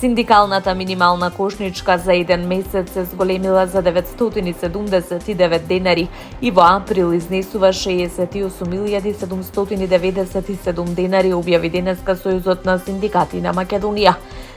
Синдикалната минимална кошничка за еден месец се зголемила за 979 денари и во април изнесува 68.797 денари, објави денеска Сојузот на синдикати на Македонија.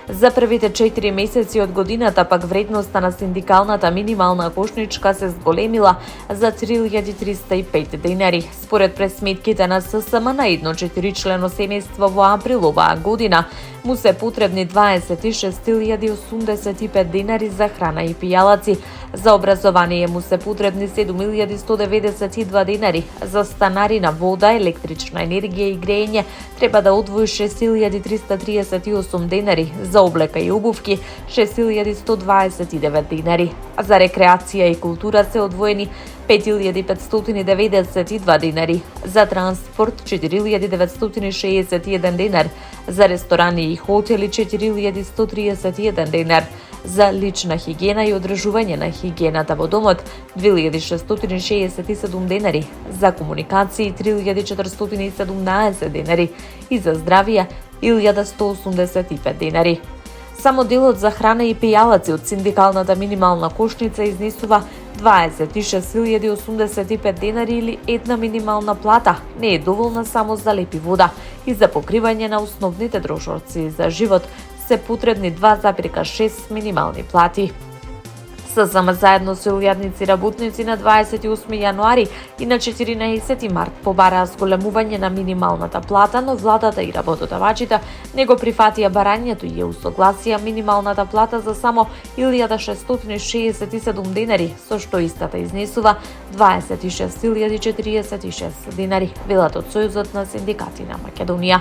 За првите 4 месеци од годината пак вредноста на синдикалната минимална кошничка се зголемила за 3.305 денари. Според пресметките на ССМ на едно 4-члено семејство во април оваа година му се потребни 26.085 денари за храна и пијалаци. За образование му се потребни 7.192 денари. За станарина, вода, електрична енергија и грејење треба да одвои 6.338 денари. За облека и обувки 6.129 денари. За рекреација и култура се одвоени 5.592 денари. За транспорт 4.961 денар. За ресторани и хотели 4.131 денар. За лична хигиена и одржување на хигиената во домот 2.667 денари. За комуникации 3.417 денари и за здравие 1.185 денари. Само делот за храна и пијалаци од синдикалната минимална кошница изнесува 26.085 денари или една минимална плата. Не е доволна само за леп и вода и за покривање на основните трошоци за живот се потребни 2,6 минимални плати. ССМ заедно со илјадници работници на 28 јануари и на 14 март побараа зголемување на минималната плата, но владата и работодавачите не го прифатија барањето и ја усогласија минималната плата за само 1.667 денари, со што истата изнесува 26.046 денари, велат од Сојузот на синдикати на Македонија.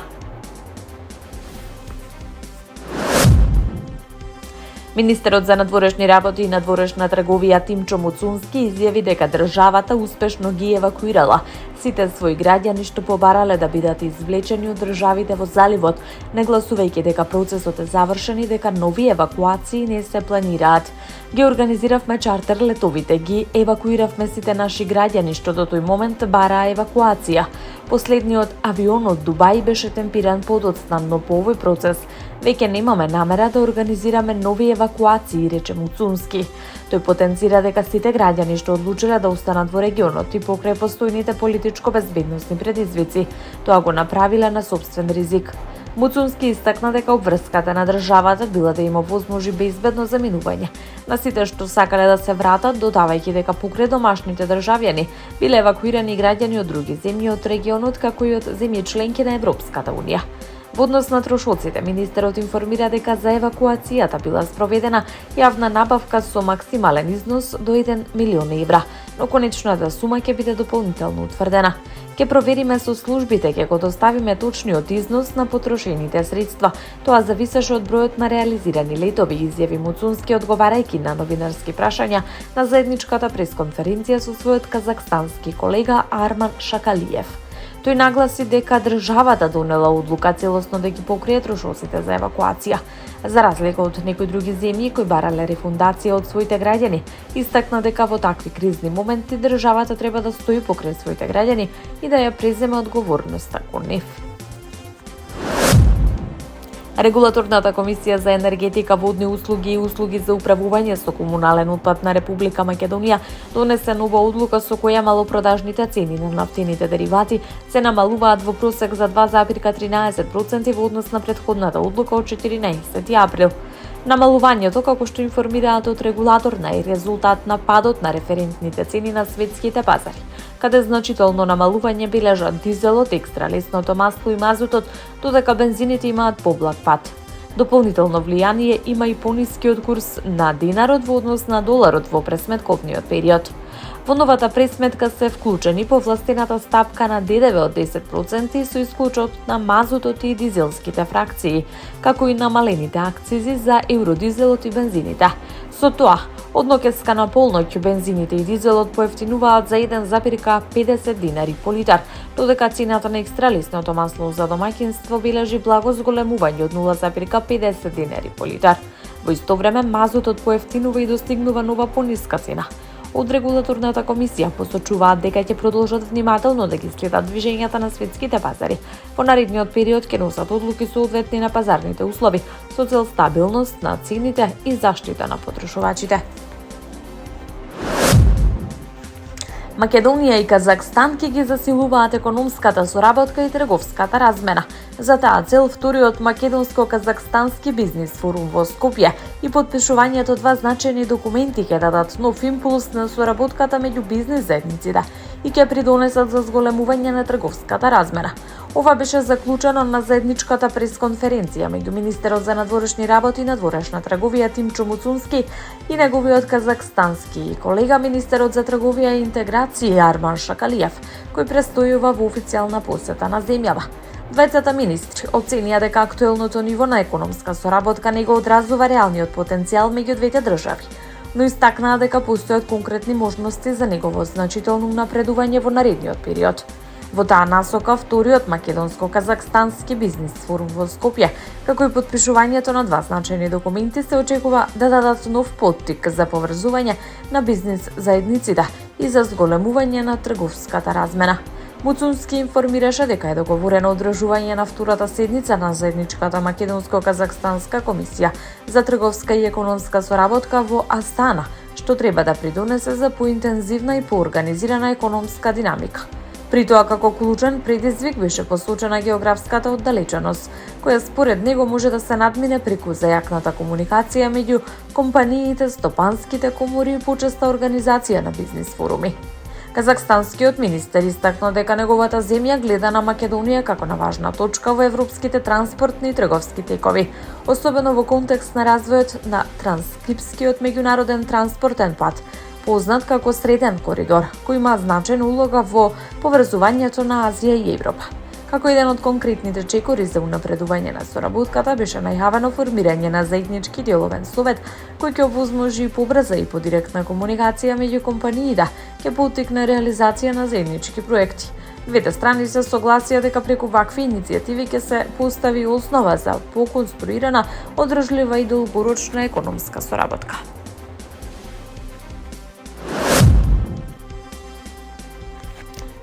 Министерот за надворешни работи и надворешна трговија Тимчо Муцунски изјави дека државата успешно ги евакуирала сите своји граѓани што побарале да бидат извлечени од државите во заливот, нагласувајќи дека процесот е завршен и дека нови евакуации не се планираат. Ги организиравме чартер летовите, ги евакуиравме сите наши граѓани што до тој момент бараа евакуација. Последниот авион од Дубај беше темпиран подоцна, но по овој процес веќе немаме намера да организираме нови евакуации, рече Муцунски. Тој потенцира дека сите граѓани што одлучиле да останат во регионот и покрај постојните политичко-безбедносни предизвици, тоа го направиле на сопствен ризик. Муцунски истакна дека обврската на државата била да им овозможи безбедно заминување на сите што сакале да се вратат, додавајќи дека покрај домашните државјани биле евакуирани граѓани од други земји од регионот, како и од земји членки на Европската унија. Во однос на трошоците, министерот информира дека за евакуацијата била спроведена јавна набавка со максимален износ до 1 милион евра, но конечната сума ќе биде дополнително утврдена. Ќе провериме со службите, ќе го доставиме точниот износ на потрошените средства. Тоа зависеше од бројот на реализирани летови, изјави Муцунски одговарајќи на новинарски прашања на заедничката пресконференција со својот казахстански колега Арман Шакалиев. Тој нагласи дека државата донела одлука целосно да ги покрие трошоците за евакуација. За разлика од некои други земји кои барале рефундација од своите граѓани, истакна дека во такви кризни моменти државата треба да стои покрај своите граѓани и да ја преземе одговорноста кон нив. Регулаторната комисија за енергетика, водни услуги и услуги за управување со комунален отпад на Република Македонија донесе нова одлука со која малопродажните цени на нафтените деривати се намалуваат во просек за 2,13% во однос на претходната одлука од 14 април. Намалувањето, како што информираат од регулаторна, е резултат на падот на референтните цени на светските пазари, каде значително намалување бележат дизелот, екстралесното масло и мазутот, додека бензините имаат поблаг пат. Дополнително влијание има и понискиот курс на динарот во однос на доларот во пресметковниот период. Во новата пресметка се вклучени повластената стапка на ДДВ од 10% со исклучок на мазутот и дизелските фракции, како и намалените акцизи за евродизелот и бензините. Со тоа, од ноќеска на полноќ бензините и дизелот поевтинуваат за 1,50 динари по литар, додека цената на екстралесното масло за домаќинство бележи благо зголемување од 0,50 динари по литар. Во исто време, мазутот поевтинува и достигнува нова пониска цена од регулаторната комисија посочуваат дека ќе продолжат внимателно да ги следат движењата на светските пазари. Во наредниот период ќе носат одлуки соодветни на пазарните услови со цел стабилност на цените и заштита на потрошувачите. Македонија и Казахстан ќе ги засилуваат економската соработка и трговската размена. За таа цел вториот македонско-казахстански бизнис форум во Скопје и подпишувањето два значајни документи ќе дадат нов импулс на соработката меѓу бизнис заедниците и ќе придонесат за зголемување на трговската размена. Ова беше заклучено на заедничката пресконференција меѓу министерот за надворешни работи и надворешна трговија Тимчо Муцунски и неговиот казахстански колега министерот за трговија и интеграција Арман Шакалиев, кој престојува во официјална посета на земјава. Двајцата министри оценија дека актуелното ниво на економска соработка не го одразува реалниот потенцијал меѓу двете држави, но истакнаа дека постојат конкретни можности за негово значително напредување во наредниот период. Во таа насока, вториот македонско-казахстански бизнис форум во Скопје, како и подпишувањето на два значајни документи, се очекува да дадат нов поттик за поврзување на бизнис заедниците и за зголемување на трговската размена. Муцунски информираше дека е договорено одржување на втората седница на заедничката македонско-казахстанска комисија за трговска и економска соработка во Астана, што треба да придонесе за поинтензивна и поорганизирана економска динамика. При тоа како клучен предизвик беше посочена географската оддалеченост, која според него може да се надмине преку зајакната комуникација меѓу компаниите, стопанските комори и почеста организација на бизнис форуми. Казахстанскиот министер истакна дека неговата земја гледа на Македонија како на важна точка во европските транспортни и трговски текови, особено во контекст на развојот на транскрипскиот меѓународен транспортен пат, познат како Среден коридор, кој има значајна улога во поврзувањето на Азија и Европа. Како еден од конкретните чекори за унапредување на соработката беше најавено формирање на заеднички деловен совет, кој ќе овозможи побрза и подиректна комуникација меѓу компаниите, ќе поттикне реализација на заеднички проекти. Двете страни се согласија дека преку вакви иницијативи ќе се постави основа за поконструирана, одржлива и долгорочна економска соработка.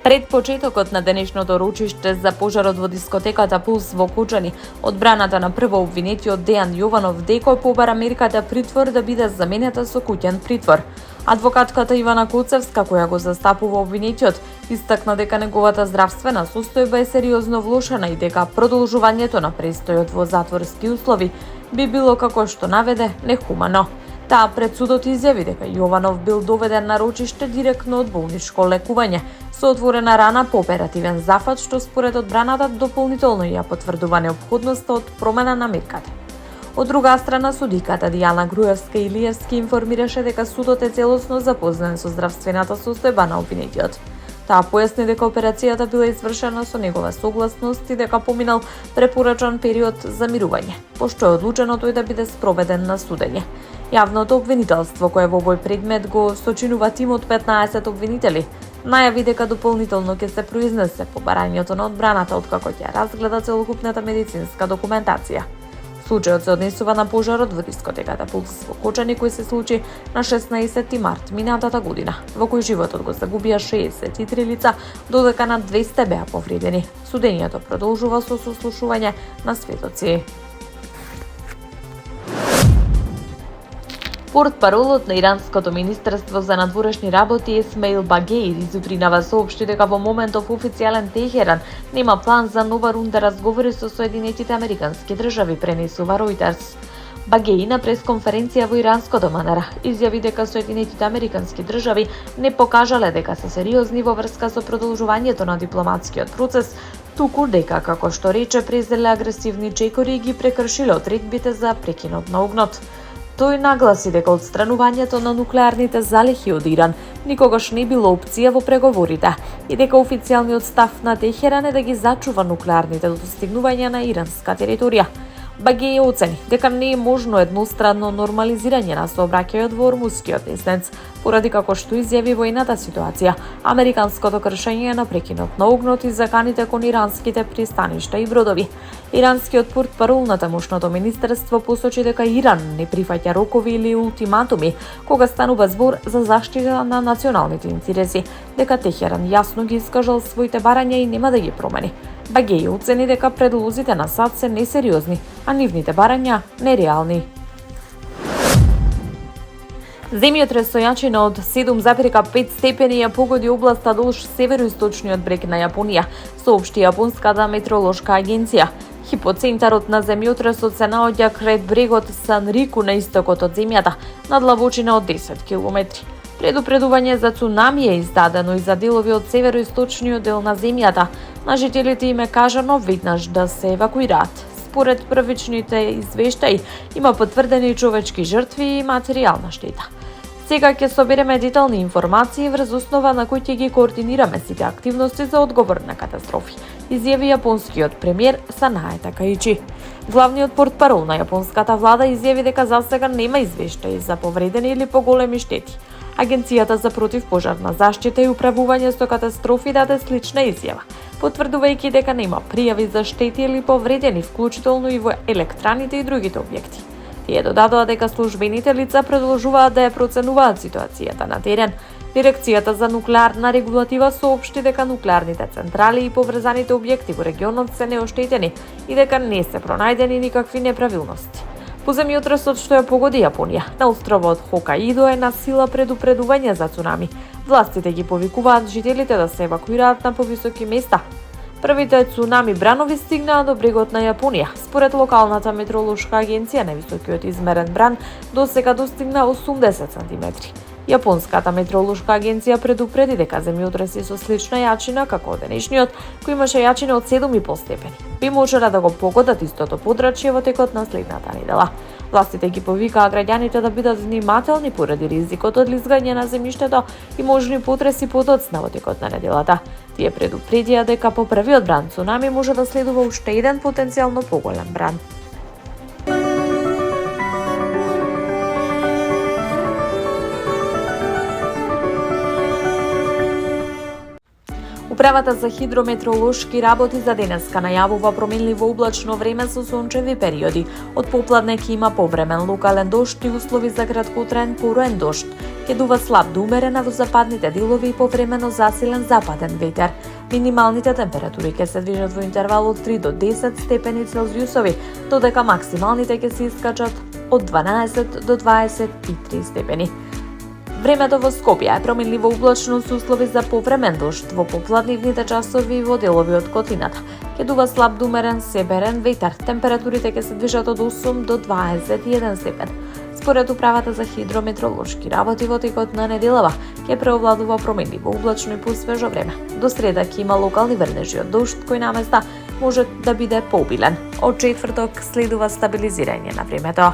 Пред почетокот на денешното ручиште за пожарот во дискотеката Пулс во Кучани, одбраната на прво обвинетиот Дејан Јованов Деко побара мерката притвор да биде заменета со куќен притвор. Адвокатката Ивана Коцевска, која го застапува обвинетиот, истакна дека неговата здравствена состојба е сериозно влошена и дека продолжувањето на престојот во затворски услови би било, како што наведе, нехумано. Таа пред судот изјави дека Јованов бил доведен на рочиште директно од болничко лекување со отворена рана по оперативен зафат, што според одбраната дополнително ја потврдува неопходноста од промена на мерката. Од друга страна, судиката Дијана Груевска-Илиевски информираше дека судот е целосно запознат со здравствената состојба на обвинетиот. Таа појасни дека операцијата била извршена со негова согласност и дека поминал препорачан период за мирување, пошто е одлучено тој да биде спроведен на судење. Јавното обвинителство, кое во овој предмет го сочинува тим од 15 обвинители, најави дека дополнително ќе се произнесе по барањето на одбраната откако ќе разгледа целокупната медицинска документација. Случајот се однесува на пожарот во дискотеката Пулс во Кочани, кој се случи на 16 март минатата година, во кој животот го загубија 63 лица, додека над 200 беа повредени. Судењето продолжува со сослушување на сведоци. Портпаролот на Иранското министерство за надворешни работи Есмаил Багеи изупринава соопшти дека во моментов официјален Техеран нема план за нова рунда разговори со Соединетите Американски држави, пренесува Reuters. Багеи на пресконференција во иранското МНР изјави дека Соединетите Американски држави не покажале дека се сериозни во врска со продолжувањето на дипломатскиот процес, туку дека, како што рече, презеле агресивни чекори и ги прекршиле одредбите за прекинот на огнот. Тој нагласи дека отстранувањето на нуклеарните залихи од Иран никогаш не било опција во преговорите и дека официјалниот став на Техеран е да ги зачува нуклеарните достигнувања на иранска територија. Багеи оцени дека не е можно едностранно нормализирање на сообраќајот во Ормускиот леснец, поради како што изјави војната ситуација, американското кршење на прекинот на огнот и заканите кон иранските пристаништа и бродови. Иранскиот портпарол на тамошното министерство посочи дека Иран не прифаќа рокови или ултиматуми кога станува збор за заштита на националните интереси, дека Техеран јасно ги искажал своите барања и нема да ги промени. Багеј оцени дека предлозите на САД се несериозни, а нивните барања нереални. Земјотрес со јачина од 7,5 степени ја погоди областа долж североисточниот брег на Јапонија, соопшти Јапонската метеоролошка агенција. Хипоцентарот на земјотресот се наоѓа крај брегот Санрику на истокот од земјата, на длабочина од 10 километри. Предупредување за цунами е издадено и за делови од североисточниот дел на земјата. На жителите им е кажано веднаш да се евакуираат. Според првичните извештаи, има потврдени човечки жртви и материјална штета. Сега ќе собереме детални информации врз основа на кои ќе ги координираме сите активности за одговор на катастрофи, изјави јапонскиот премиер Санае Такаичи. Главниот портпарол на јапонската влада изјави дека засега нема извештаи за повредени или поголеми штети. Агенцијата за противпожарна заштита и управување со катастрофи даде слична изјава, потврдувајќи дека нема пријави за штети или повредени, вклучително и во електраните и другите објекти. Тие додадоа дека службените лица продолжуваат да ја проценуваат ситуацијата на терен. Дирекцијата за нуклеарна регулатива соопшти дека нуклеарните централи и поврзаните објекти во регионот се неоштетени и дека не се пронајдени никакви неправилности. По земјотресот што ја погоди Јапонија, на островот Хокаидо е на сила предупредување за цунами. Властите ги повикуваат жителите да се евакуираат на повисоки места. Првите цунами бранови стигнаа до брегот на Јапонија. Според локалната метеоролошка агенција, највисокиот измерен бран досега достигна 80 сантиметри. Јапонската метеоролошка агенција предупреди дека земјотреси со слична јачина како денешниот, кој имаше јачина од 7,5 степени, би можеле да го погодат истото подрачје во текот на следната недела. Властите ги повикаа граѓаните да бидат внимателни поради ризикот од лизгање на земјиштето и можни потреси подоцна во текот на неделата. Тие предупредија дека по првиот бран цунами може да следува уште еден потенцијално поголем бран. Управата за хидрометеоролошки работи за денеска најавува променливо облачно време со сончеви периоди. Од попладне ќе има повремен локален дожд и услови за краткотраен пороен дожд. Ќе дува слаб до умерена во западните делови и повремено засилен западен ветер. Минималните температури ќе се движат во интервал од 3 до 10 степени Целзиусови, додека максималните ќе се искачат од 12 до 23 степени. Времето во Скопје е променливо облачно со услови за повремен дожд во попладнивните часови и во делови од Котината. Ќе дува слаб до умерен северен ветер. Температурите ќе се движат од 8 до 21 степен. Според управата за хидрометеоролошки работи во текот на неделава ќе преовладува променливо облачно и посвежо време. До среда ќе има локални врнежи од дожд кој наместа може да биде пообилен. Од четврток следува стабилизирање на времето.